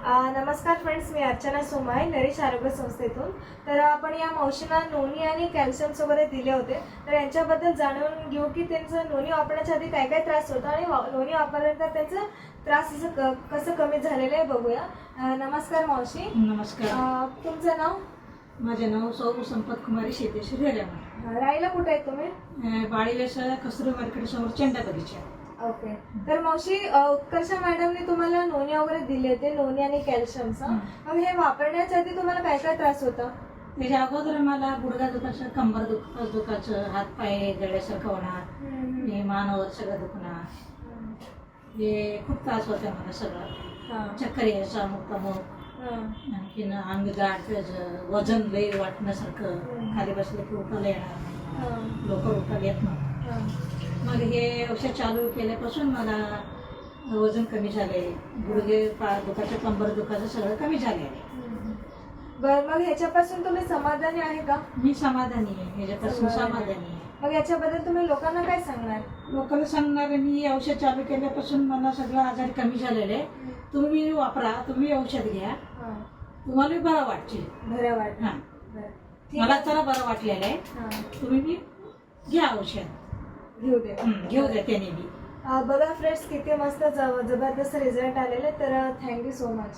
नमस्कार फ्रेंड्स, मी अर्चना सोमाय, नरेश आरोग्य संस्थेतून. तर आपण या मावशींना नोनी आणि कॅल्शियम्स वगैरे दिले होते. तर यांच्याबद्दल जाणून घेऊ की त्यांचं नोनी वापरण्याच्या आधी काय काय त्रास होता आणि नोनी वापरल्यानंतर त्यांचं त्रास कसं कमी झालेलं आहे बघूया. नमस्कार मावशी. नमस्कार. तुमचं नाव? माझे नाव सौ संपत कुमारी शेतेश्वरी रेवा. राहायला कुठे आहे तुम्ही? बाळीवेस कस्तुरी मार्केट समोर चेंडा बगीचा. ओके. तर मावशी, उत्कर्षा मॅडमने तुम्हाला नोनी वगैरे दिले होते, नोनी आणि कॅल्शियमचा. मग हे वापरण्याच्या आधी तुम्हाला काय काय त्रास होता? त्याच्या अगोदर मला गुडघा दुखायचं, कंबर दुखायचं, हात पाय गळ्यासारखं होणार, हे मानवर सगळं दुखणार, हे खूप त्रास होता मला सगळं. चक्कर यायचा मुक्कामोक, आणखीन अंग जाड त्याचं, वजन लई वाटण्यासारखं, खाली बसलं की उठायला येणार, लवकर उठायला येत नव्हतं. मग हे औषध चालू केल्यापासून मला वजन कमी झाले, गुडघे दुखायचं, कंबर दुखायचं सगळं कमी झाले. बरं, मग ह्याच्यापासून तुम्ही समाधानी आहे का? मी समाधानी आहे, ह्याच्यापासून समाधानी आहे. मग याच्याबद्दल तुम्ही लोकांना काय सांगणार? लोकांना सांगणार मी हे औषध चालू केल्यापासून मला सगळं आजार कमी झालेले आहे. तुम्ही वापरा, तुम्ही औषध घ्या, तुम्हाला बरं वाटतील. बरं वाटतं. मला जरा बरं वाटलेलं आहे, तुम्ही बी घ्या औषध. घेऊ दे त्याने बी. बघा फ्रेंड्स, किती मस्त जबरदस्त रिझल्ट आलेले. तर थँक्यू सो मच.